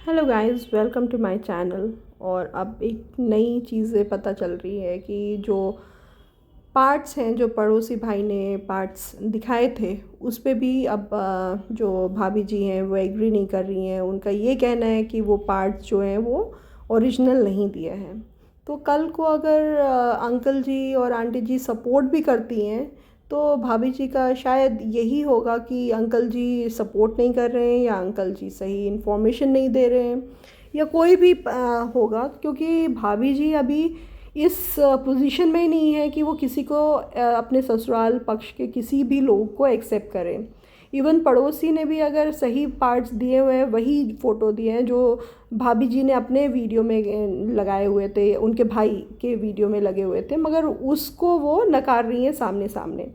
Hello guys, welcome to my channel. और अब एक नई चीज़ें पता चल रही है कि जो पार्ट्स हैं, जो पड़ोसी भाई ने पार्ट्स दिखाए थे, उस पे भी अब जो भाभी जी हैं वो एग्री नहीं कर रही हैं। उनका ये कहना है कि वो पार्ट्स जो हैं वो ओरिजिनल नहीं दिए हैं। तो कल को अगर अंकल जी और आंटी जी सपोर्ट भी करती हैं तो भाभी जी का शायद यही होगा कि अंकल जी सपोर्ट नहीं कर रहे हैं या अंकल जी सही इन्फॉर्मेशन नहीं दे रहे हैं या कोई भी होगा, क्योंकि भाभी जी अभी इस पोजीशन में ही नहीं है कि वो किसी को अपने ससुराल पक्ष के किसी भी लोग को एक्सेप्ट करें। इवन पड़ोसी ने भी अगर सही पार्ट्स दिए हुए हैं, वही फ़ोटो दिए हैं जो भाभी जी ने अपने वीडियो में लगाए हुए थे, उनके भाई के वीडियो में लगे हुए थे, मगर उसको वो नकार रही हैं सामने सामने।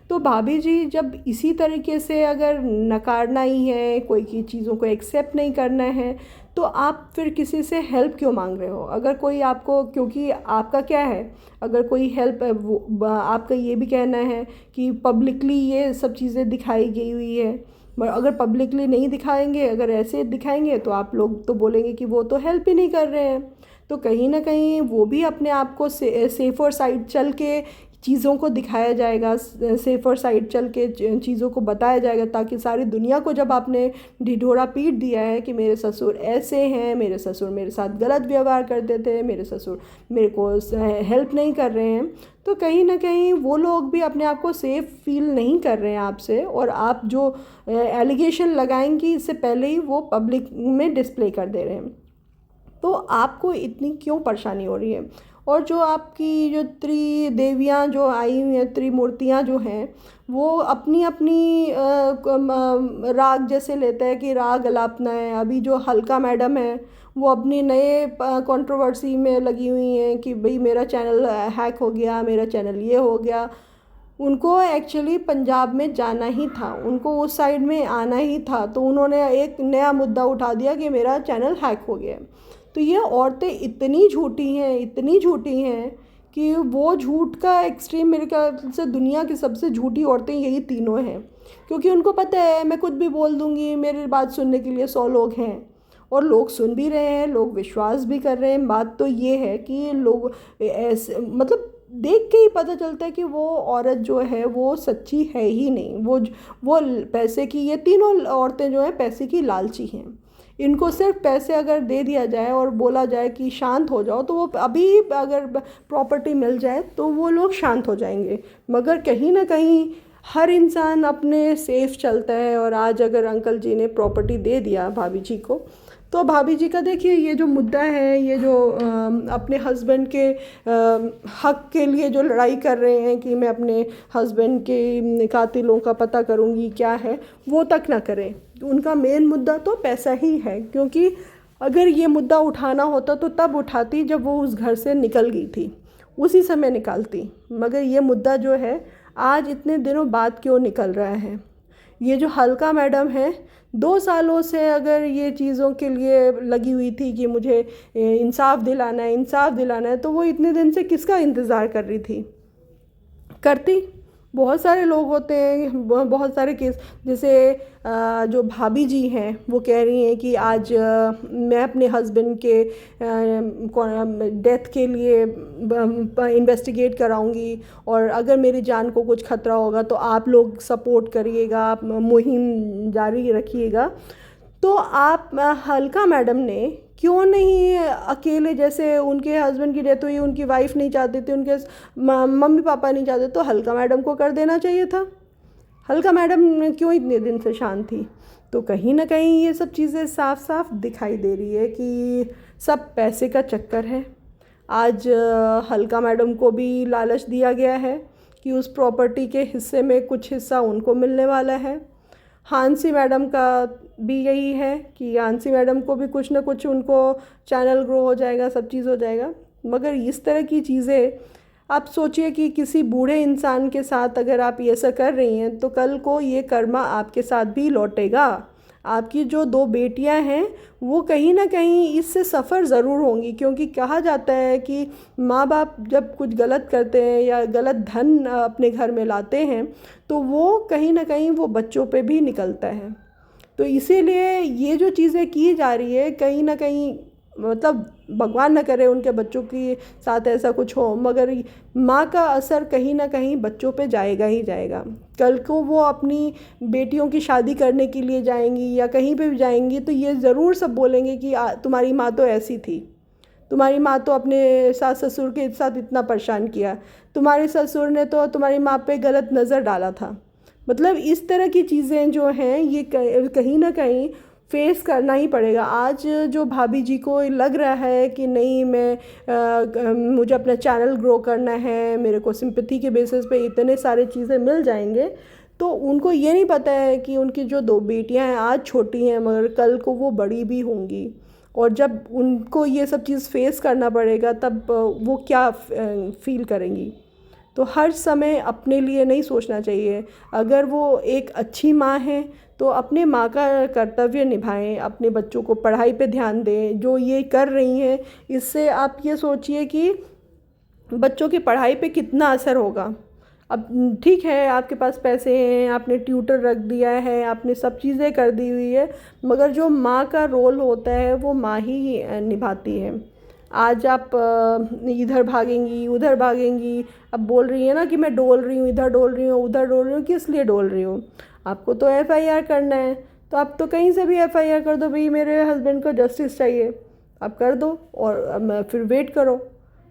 तो भाभी जी जब इसी तरीके से अगर नकारना ही है, कोई की चीज़ों को एक्सेप्ट नहीं करना है, तो आप फिर किसी से हेल्प क्यों मांग रहे हो? अगर कोई आपको, क्योंकि आपका क्या है, अगर कोई हेल्प है वो आपका ये भी कहना है कि पब्लिकली ये सब चीज़ें दिखाई गई हुई है। पर अगर पब्लिकली नहीं दिखाएंगे, अगर ऐसे दिखाएंगे तो आप लोग तो बोलेंगे कि वो तो हेल्प ही नहीं कर रहे हैं। तो कहीं ना कहीं वो भी अपने आप को सेफ़र साइड चल के चीज़ों को दिखाया जाएगा, सेफ़र साइड चल के चीज़ों को बताया जाएगा, ताकि सारी दुनिया को जब आपने ढिढोरा पीट दिया है कि मेरे ससुर ऐसे हैं, मेरे ससुर मेरे साथ गलत व्यवहार करते थे, मेरे ससुर मेरे को हेल्प नहीं कर रहे हैं, तो कहीं ना कहीं वो लोग भी अपने आप को सेफ़ फील नहीं कर रहे हैं आपसे। और आप जो एलिगेशन लगाएंगी इससे पहले ही वो पब्लिक में डिस्प्ले कर दे रहे हैं। तो आपको इतनी क्यों परेशानी हो रही है? और जो आपकी जो त्रिदेवियाँ जो आई हुई हैं, त्रिमूर्तियाँ जो हैं, वो अपनी अपनी राग जैसे लेते हैं कि राग अलापना है। अभी जो हल्का मैडम है वो अपनी नए कंट्रोवर्सी में लगी हुई हैं कि भाई मेरा चैनल हैक हो गया, मेरा चैनल ये हो गया। उनको एक्चुअली पंजाब में जाना ही था, उनको उस साइड में आना ही था, तो उन्होंने एक नया मुद्दा उठा दिया कि मेरा चैनल हैक हो गया। तो ये औरतें इतनी झूठी हैं, इतनी झूठी हैं कि वो झूठ का एक्सट्रीम, मेरे ख्याल से दुनिया की सबसे झूठी औरतें यही तीनों हैं। क्योंकि उनको पता है मैं कुछ भी बोल दूँगी, मेरी बात सुनने के लिए 100 लोग हैं, और लोग सुन भी रहे हैं, लोग विश्वास भी कर रहे हैं। बात तो ये है कि लोग ऐसे मतलब देख के ही पता चलता है कि वो औरत जो है वो सच्ची है ही नहीं। वो पैसे की, ये तीनों औरतें जो हैं पैसे की लालची हैं। इनको सिर्फ पैसे अगर दे दिया जाए और बोला जाए कि शांत हो जाओ, तो वो अभी अगर प्रॉपर्टी मिल जाए तो वो लोग शांत हो जाएंगे। मगर कहीं ना कहीं हर इंसान अपने सेफ चलता है। और आज अगर अंकल जी ने प्रॉपर्टी दे दिया भाभी जी को, तो भाभी जी का देखिए ये जो मुद्दा है, ये जो अपने हस्बैंड के हक के लिए जो लड़ाई कर रहे हैं कि मैं अपने हस्बैंड के कातिलों का पता करूंगी क्या है, वो तक ना करें। उनका मेन मुद्दा तो पैसा ही है, क्योंकि अगर ये मुद्दा उठाना होता तो तब उठाती जब वो उस घर से निकल गई थी, उसी समय निकालती। मगर ये मुद्दा जो है आज इतने दिनों बाद क्यों निकल रहा है? ये जो हल्का मैडम है, 2 सालों से अगर ये चीज़ों के लिए लगी हुई थी कि मुझे इंसाफ दिलाना है, इंसाफ दिलाना है, तो वो इतने दिन से किसका इंतज़ार कर रही थी? करती बहुत सारे लोग होते हैं, बहुत सारे केस। जैसे जो भाभी जी हैं वो कह रही हैं कि आज मैं अपने हस्बैंड के डेथ के लिए इन्वेस्टिगेट कराऊंगी, और अगर मेरी जान को कुछ खतरा होगा तो आप लोग सपोर्ट करिएगा, आप मुहिम जारी रखिएगा। तो आप हल्का मैडम ने क्यों नहीं अकेले, जैसे उनके हस्बैंड की डेथ हुई, उनकी वाइफ नहीं चाहते थे, उनके मम्मी पापा नहीं चाहते, तो हल्का मैडम को कर देना चाहिए था। हल्का मैडम क्यों इतने दिन से शांत थी? तो कहीं ना कहीं ये सब चीज़ें साफ साफ दिखाई दे रही है कि सब पैसे का चक्कर है। आज हल्का मैडम को भी लालच दिया गया है कि उस प्रॉपर्टी के हिस्से में कुछ हिस्सा उनको मिलने वाला है। हांसी मैडम का भी यही है कि हांसी मैडम को भी कुछ ना कुछ, उनको चैनल ग्रो हो जाएगा, सब चीज़ हो जाएगा। मगर इस तरह की चीज़ें, आप सोचिए कि किसी बूढ़े इंसान के साथ अगर आप ये ऐसा कर रही हैं तो कल को ये कर्मा आपके साथ भी लौटेगा। आपकी जो 2 बेटियां हैं वो कहीं ना कहीं इससे सफ़र ज़रूर होंगी, क्योंकि कहा जाता है कि माँ बाप जब कुछ गलत करते हैं या गलत धन अपने घर में लाते हैं तो वो कहीं ना कहीं वो बच्चों पे भी निकलता है। तो इसीलिए ये जो चीज़ें की जा रही है कहीं ना कहीं, मतलब भगवान न करे उनके बच्चों के साथ ऐसा कुछ हो, मगर माँ का असर कहीं ना कहीं बच्चों पे जाएगा ही जाएगा। कल को वो अपनी बेटियों की शादी करने के लिए जाएंगी या कहीं पे भी जाएंगी तो ये ज़रूर सब बोलेंगे कि तुम्हारी माँ तो ऐसी थी, तुम्हारी माँ तो अपने सास ससुर के साथ इतना परेशान किया, तुम्हारे ससुर ने तो तुम्हारी माँ पे गलत नज़र डाला था। मतलब इस तरह की चीज़ें जो हैं ये कहीं ना कहीं फेस करना ही पड़ेगा। आज जो भाभी जी को लग रहा है कि नहीं मैं मुझे अपना चैनल ग्रो करना है, मेरे को सिंपैथी के बेसिस पे इतने सारे चीज़ें मिल जाएंगे, तो उनको ये नहीं पता है कि उनकी जो 2 बेटियां हैं आज छोटी हैं मगर कल को वो बड़ी भी होंगी, और जब उनको ये सब चीज़ फेस करना पड़ेगा तब वो क्या फील करेंगी। तो हर समय अपने लिए नहीं सोचना चाहिए। अगर वो एक अच्छी माँ है तो अपने माँ का कर्तव्य निभाएं, अपने बच्चों को पढ़ाई पे ध्यान दें। जो ये कर रही हैं इससे आप ये सोचिए कि बच्चों की पढ़ाई पे कितना असर होगा। अब ठीक है आपके पास पैसे हैं, आपने ट्यूटर रख दिया है, आपने सब चीज़ें कर दी हुई है, मगर जो माँ का रोल होता है वो माँ ही निभाती है। आज आप इधर भागेंगी उधर भागेंगी, अब बोल रही है ना कि मैं डोल रही हूँ, इधर डोल रही हूँ उधर डोल रही हूँ, किस लिए डोल रही हूँ? आपको तो एफआईआर करना है, तो आप तो कहीं से भी एफआईआर कर दो, भाई मेरे हस्बैंड को जस्टिस चाहिए, आप कर दो और फिर वेट करो।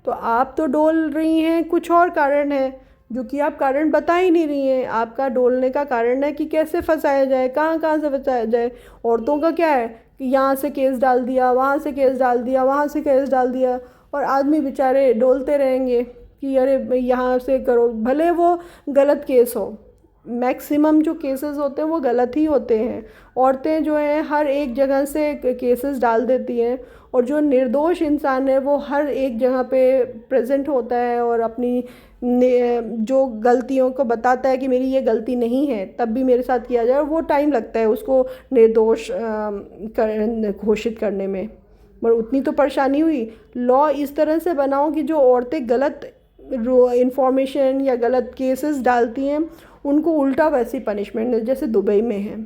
तो आप तो डोल रही हैं, कुछ और कारण है जो कि आप कारण बता ही नहीं रही हैं। आपका डोलने का कारण है कि कैसे फंसाया जाए, कहाँ कहाँ से फंसाया जाए। औरतों का क्या है कि यहाँ से केस डाल दिया, वहाँ से केस डाल दिया, वहाँ से केस डाल दिया, और आदमी बेचारे डोलते रहेंगे कि अरे यहाँ से करो, भले वो गलत केस हो। मैक्सिमम जो केसेस होते हैं वो गलत ही होते हैं। औरतें जो हैं हर एक जगह से केसेस डाल देती हैं, और जो निर्दोष इंसान है वो हर एक जगह पे प्रेजेंट होता है और अपनी जो गलतियों को बताता है कि मेरी ये गलती नहीं है, तब भी मेरे साथ किया जाए, और वो टाइम लगता है उसको निर्दोष घोषित करने में। पर उतनी तो परेशानी हुई। लॉ इस तरह से बनाओ कि जो औरतें गलत इंफॉर्मेशन या गलत केसेस डालती हैं उनको उल्टा वैसी पनिशमेंट जैसे दुबई में है।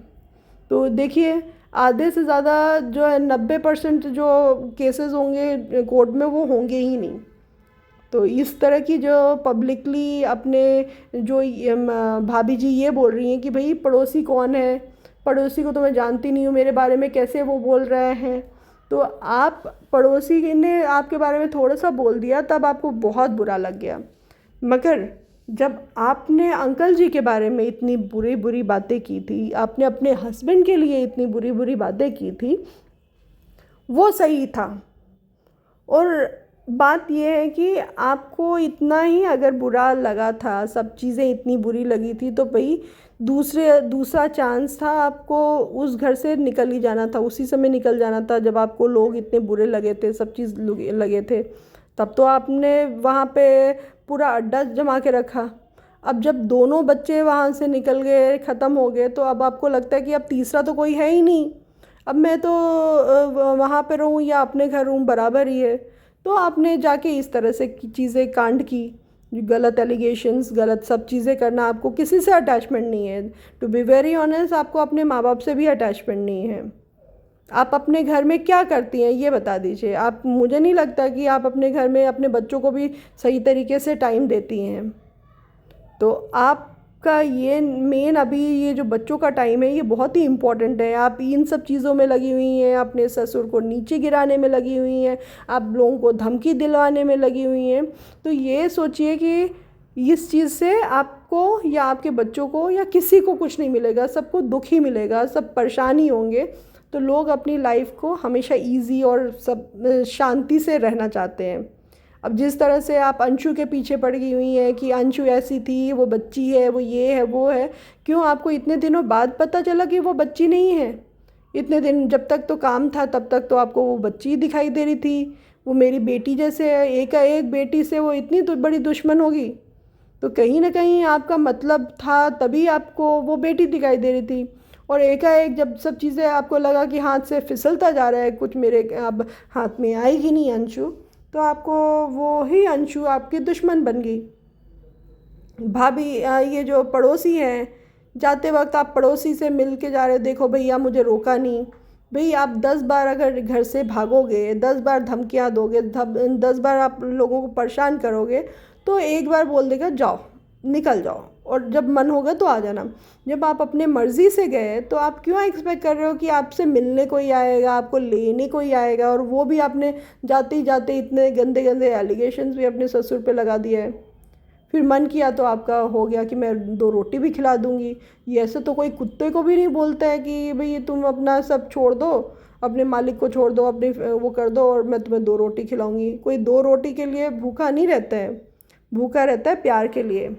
तो देखिए आधे से ज़्यादा जो है 90% जो केसेस होंगे कोर्ट में वो होंगे ही नहीं। तो इस तरह की जो पब्लिकली अपने जो भाभी जी ये बोल रही हैं कि भाई पड़ोसी कौन है, पड़ोसी को तो मैं जानती नहीं हूँ, मेरे बारे में कैसे वो बोल रहे हैं। तो आप पड़ोसी ने आपके बारे में थोड़ा सा बोल दिया तब आपको बहुत बुरा लग गया, मगर जब आपने अंकल जी के बारे में इतनी बुरी बुरी बातें की थी, आपने अपने हस्बैंड के लिए इतनी बुरी बुरी बातें की थी, वो सही था। और बात यह है कि आपको इतना ही अगर बुरा लगा था, सब चीज़ें इतनी बुरी लगी थी, तो भाई दूसरा चांस था, आपको उस घर से निकल ही जाना था, उसी समय निकल जाना था जब आपको लोग इतने बुरे लगे थे, सब चीज़ लगे थे। तब तो आपने वहाँ पे पूरा अड्डा जमा के रखा। अब जब दोनों बच्चे वहाँ से निकल गए, ख़त्म हो गए, तो अब आपको लगता है कि अब तीसरा तो कोई है ही नहीं, अब मैं तो वहाँ पे रहूँ या अपने घर रहूँ बराबर ही है। तो आपने जाके इस तरह से चीज़ें कांड की, गलत एलिगेशंस, गलत सब चीज़ें करना। आपको किसी से अटैचमेंट नहीं है, टू बी वेरी ऑनेस्ट, आपको अपने माँ बाप से भी अटैचमेंट नहीं है। आप अपने घर में क्या करती हैं ये बता दीजिए। आप, मुझे नहीं लगता कि आप अपने घर में अपने बच्चों को भी सही तरीके से टाइम देती हैं। तो आपका ये मेन अभी ये जो बच्चों का टाइम है ये बहुत ही इम्पोर्टेंट है। आप इन सब चीज़ों में लगी हुई हैं, अपने ससुर को नीचे गिराने में लगी हुई हैं, आप लोगों को धमकी दिलवाने में लगी हुई हैं। तो ये सोचिए कि इस चीज़ से आपको या आपके बच्चों को या किसी को कुछ नहीं मिलेगा, सबको दुख ही मिलेगा, सब परेशान ही होंगे। तो लोग अपनी लाइफ को हमेशा इजी और सब शांति से रहना चाहते हैं। अब जिस तरह से आप अंशु के पीछे पड़ गई हुई हैं कि अंशु ऐसी थी, वो बच्ची है, वो ये है वो है, क्यों आपको इतने दिनों बाद पता चला कि वो बच्ची नहीं है? इतने दिन जब तक तो काम था तब तक तो आपको वो बच्ची दिखाई दे रही थी, वो मेरी बेटी जैसे है, एक बेटी से वो इतनी तो बड़ी दुश्मन होगी। तो कहीं ना कहीं आपका मतलब था, तभी आपको वो बेटी दिखाई दे रही थी। और एकाएक जब सब चीज़ें आपको लगा कि हाथ से फिसलता जा रहा है कुछ, मेरे अब हाथ में आएगी नहीं अंशु, तो आपको वो ही अंशु आपकी दुश्मन बन गई। भाभी ये जो पड़ोसी हैं जाते वक्त आप पड़ोसी से मिल के जा रहे, देखो भैया मुझे रोका नहीं। भाई आप 10 बार अगर घर से भागोगे, 10 बार धमकियाँ दोगे, 10 बार आप लोगों को परेशान करोगे, तो एक बार बोल देगा जाओ निकल जाओ, और जब मन होगा तो आ जाना। जब आप अपने मर्ज़ी से गए तो आप क्यों एक्सपेक्ट कर रहे हो कि आपसे मिलने कोई आएगा, आपको लेने कोई आएगा, और वो भी आपने जाते ही जाते इतने गंदे गंदे एलिगेशंस भी अपने ससुर पे लगा दिए है। फिर मन किया तो आपका हो गया कि मैं 2 रोटी भी खिला दूँगी। ये ऐसे तो कोई कुत्ते को भी नहीं बोलता है कि भई तुम अपना सब छोड़ दो, अपने मालिक को छोड़ दो, अपनी वो कर दो और मैं तुम्हें 2 रोटी खिलाऊँगी। कोई 2 रोटी के लिए भूखा नहीं रहता है, भूखा रहता है प्यार के लिए,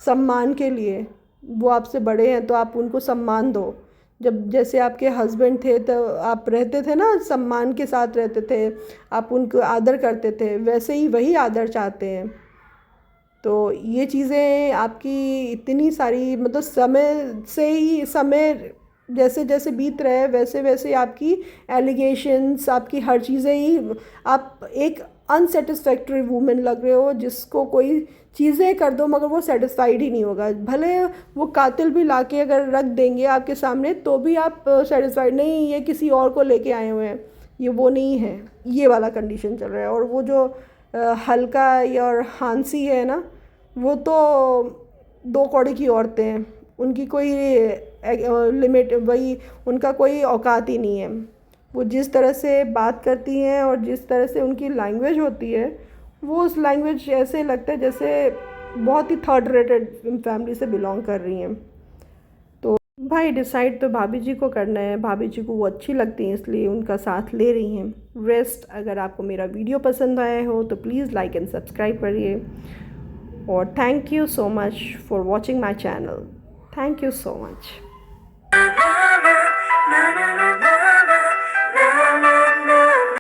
सम्मान के लिए। वो आपसे बड़े हैं तो आप उनको सम्मान दो। जब जैसे आपके हस्बैंड थे तो आप रहते थे ना, सम्मान के साथ रहते थे, आप उनको आदर करते थे, वैसे ही वही आदर चाहते हैं। तो ये चीज़ें आपकी इतनी सारी, मतलब समय से ही, समय जैसे जैसे बीत रहे वैसे वैसे आपकी एलिगेशंस, आपकी हर चीज़ें ही, आप एक अनसेटिस्फैक्टरी वूमेन लग रहे हो जिसको कोई चीज़ें कर दो मगर वो सेटिस्फाइड ही नहीं होगा। भले वो कातिल भी लाके अगर रख देंगे आपके सामने तो भी आप सेटिस्फाइड नहीं, ये किसी और को लेके आए हुए हैं, ये वो नहीं है। ये वाला कंडीशन चल रहा है। और वो जो हल्का और हांसी है ना, वो तो 2 कौड़ी की औरतें हैं, उनकी कोई लिमिट, वही उनका कोई औकात ही नहीं है। वो जिस तरह से बात करती हैं और जिस तरह से उनकी लैंग्वेज होती है, वो उस लैंग्वेज ऐसे लगता है जैसे बहुत ही थर्ड रेटेड फैमिली से बिलोंग कर रही हैं। तो भाई डिसाइड तो भाभी जी को करना है, भाभी जी को वो अच्छी लगती हैं इसलिए उनका साथ ले रही हैं। रेस्ट, अगर आपको मेरा वीडियो पसंद आया हो तो प्लीज़ लाइक एंड सब्सक्राइब करिए, और thank you so much for watching my channel. Thank you so much.